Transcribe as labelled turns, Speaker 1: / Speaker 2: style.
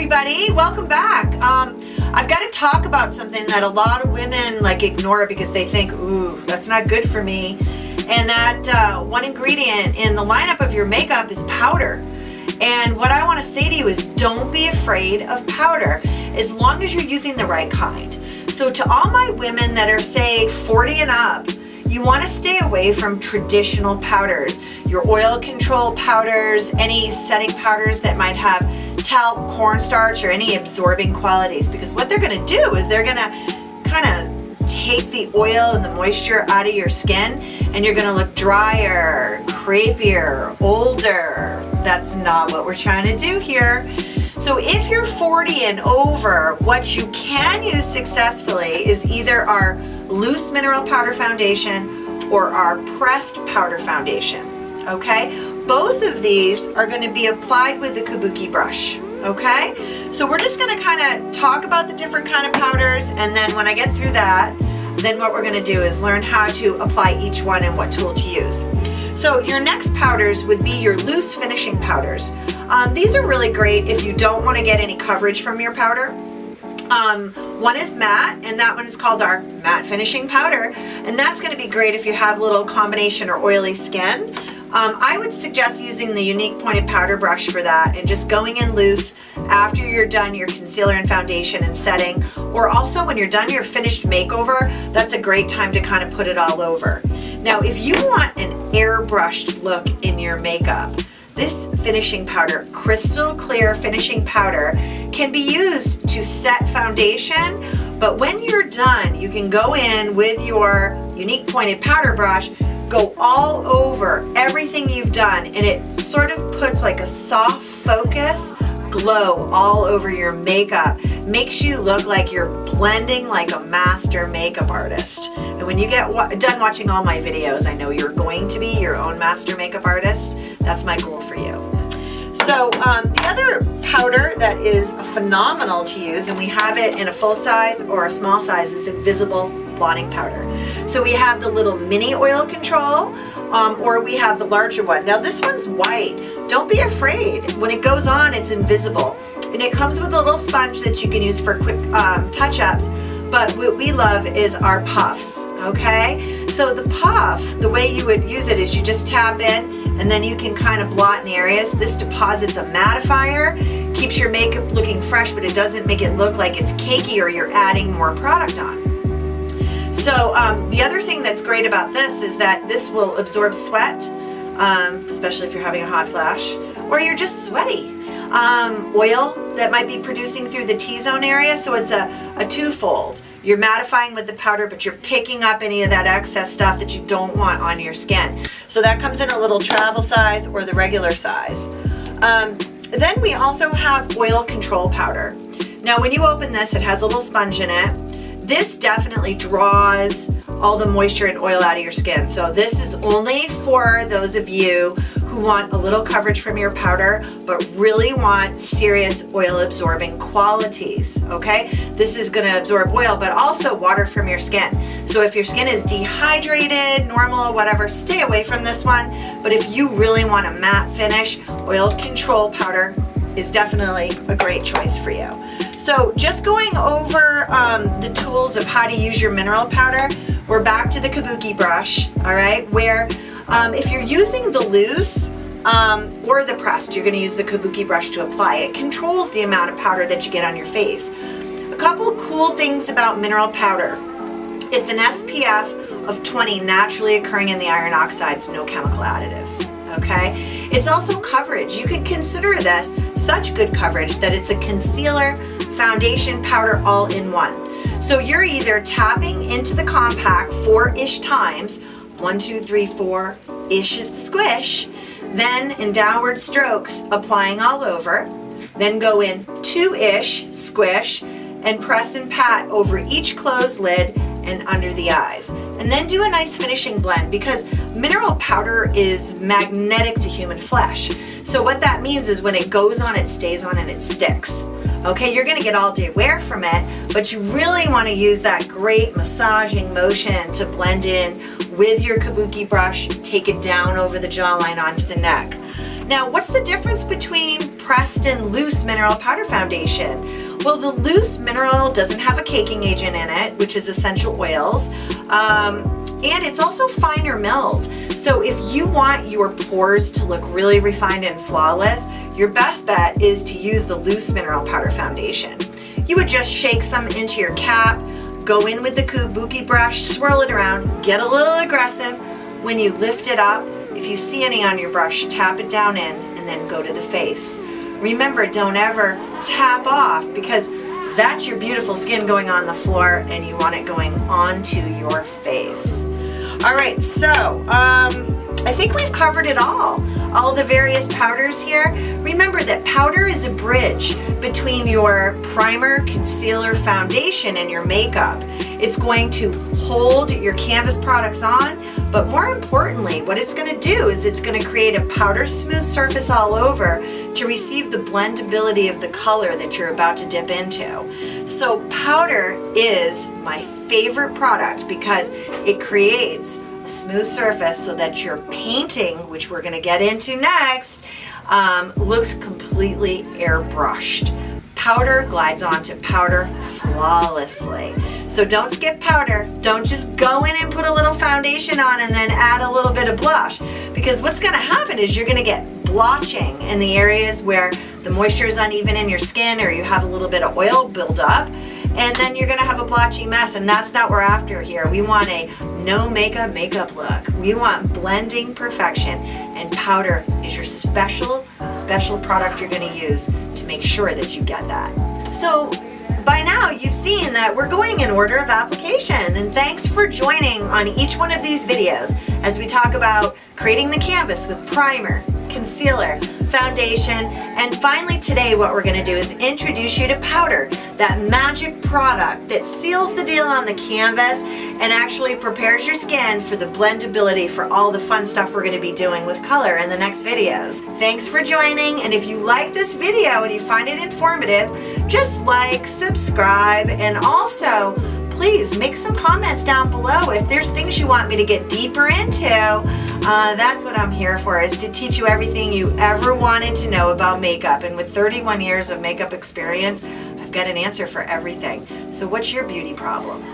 Speaker 1: everybody, welcome back. I've got to talk about something that a lot of women ignore because they think, ooh, that's not good for me. And that one ingredient in the lineup of your makeup is powder. And what I want to say to you is don't be afraid of powder as long as you're using the right kind. So to all my women that are, say, 40 and up, you want to stay away from traditional powders, your oil control powders, any setting powders that might have talc, cornstarch, or any absorbing qualities, because what they're going to do is they're going to kind of take the oil and the moisture out of your skin, and you're going to look drier, crepier, older. That's not what we're trying to do here. So if you're 40 and over, what you can use successfully is either our loose mineral powder foundation or our pressed powder foundation, okay? Both of these are going to be applied with the kabuki brush, okay? So we're just going to kind of talk about the different kind of powders, and then when I get through that, then what we're going to do is learn how to apply each one and what tool to use. So your next powders would be your loose finishing powders. These are really great if you don't want to get any coverage from your powder. One is matte, and that one is called our matte finishing powder, and that's going to be great if you have a little combination or oily skin. I would suggest using the unique pointed powder brush for that and just going in loose after you're done your concealer and foundation and setting, or also when you're done your finished makeover. That's a great time to kind of put it all over. Now if you want an airbrushed look in your makeup, this finishing powder, crystal clear finishing powder, can be used to set foundation, but when you're done, you can go in with your unique pointed powder brush, go all over everything you've done, and it sort of puts like a soft focus glow all over your makeup. Makes you look like you're blending like a master makeup artist. And when you get done watching all my videos, I know you're going to be your own master makeup artist. That's my goal for you. So the other powder that is phenomenal to use, and we have it in a full size or a small size, is invisible blotting powder. So we have the little mini oil control, or we have the larger one. Now this one's white. Don't be afraid. When it goes on, it's invisible. And it comes with a little sponge that you can use for quick touch-ups. But what we love is our puffs, okay? So the puff, the way you would use it is you just tap in, and then you can kind of blot in areas. This deposits a mattifier, keeps your makeup looking fresh, but it doesn't make it look like it's cakey or you're adding more product on. So the other thing that's great about this is that this will absorb sweat, especially if you're having a hot flash or you're just sweaty. Oil that might be producing through the T-zone area, so it's a twofold. You're mattifying with the powder, but you're picking up any of that excess stuff that you don't want on your skin. So that comes in a little travel size or the regular size. Then we also have oil control powder. Now when you open this, it has a little sponge in it. This definitely draws all the moisture and oil out of your skin. So this is only for those of you who want a little coverage from your powder, but really want serious oil absorbing qualities, okay? This is gonna absorb oil, but also water from your skin. So if your skin is dehydrated, normal, whatever, stay away from this one. But if you really want a matte finish, oil control powder is definitely a great choice for you. So just going over the tools of how to use your mineral powder, we're back to the kabuki brush, all right, where if you're using the loose or the pressed, you're going to use the kabuki brush to apply. It controls the amount of powder that you get on your face. A couple cool things about mineral powder. It's an SPF of 20 naturally occurring in the iron oxides, no chemical additives, okay? It's also coverage. You could consider this such good coverage that it's a concealer, foundation, powder all in one. So you're either tapping into the compact 4-ish times, 1, 2, 3, 4-ish is the squish, then in downward strokes applying all over, then go in 2-ish squish and press and pat over each closed lid and under the eyes. And then do a nice finishing blend, because mineral powder is magnetic to human flesh. So what that means is when it goes on, it stays on and it sticks. Okay, you're gonna get all day wear from it, but you really wanna use that great massaging motion to blend in with your kabuki brush, take it down over the jawline onto the neck. Now, what's the difference between pressed and loose mineral powder foundation. Well, the loose mineral oil doesn't have a caking agent in it, which is essential oils, and it's also finer milled. So if you want your pores to look really refined and flawless, your best bet is to use the loose mineral powder foundation. You would just shake some into your cap, go in with the kabuki brush, swirl it around, get a little aggressive. When you lift it up, if you see any on your brush, tap it down in and then go to the face. Remember, don't ever tap off, because that's your beautiful skin going on the floor and you want it going onto your face. All right, so I think we've covered it all the various powders here. Remember that powder is a bridge between your primer, concealer, foundation, and your makeup. It's going to hold your canvas products on, but more importantly, what it's going to do is it's going to create a powder smooth surface all over to receive the blendability of the color that you're about to dip into. So powder is my favorite product because it creates a smooth surface so that your painting, which we're going to get into next, looks completely airbrushed. Powder glides onto powder flawlessly. So don't skip powder. Don't just go in and put a little foundation on and then add a little bit of blush, because what's going to happen is you're going to get blotching in the areas where the moisture is uneven in your skin or you have a little bit of oil buildup, and then you're going to have a blotchy mess, and that's not what we're after here. We want a no makeup look. We want blending perfection, and powder is your special product you're going to use to make sure that you get that. So by now you've seen that we're going in order of application, and thanks for joining on each one of these videos as we talk about creating the canvas with primer, concealer, foundation, and finally today what we're going to do is introduce you to powder, that magic product that seals the deal on the canvas and actually prepares your skin for the blendability for all the fun stuff we're going to be doing with color in the next videos. Thanks for joining, and if you like this video and you find it informative, just like, subscribe, and also please make some comments down below if there's things you want me to get deeper into. That's what I'm here for, is to teach you everything you ever wanted to know about makeup. And with 31 years of makeup experience, I've got an answer for everything. So what's your beauty problem?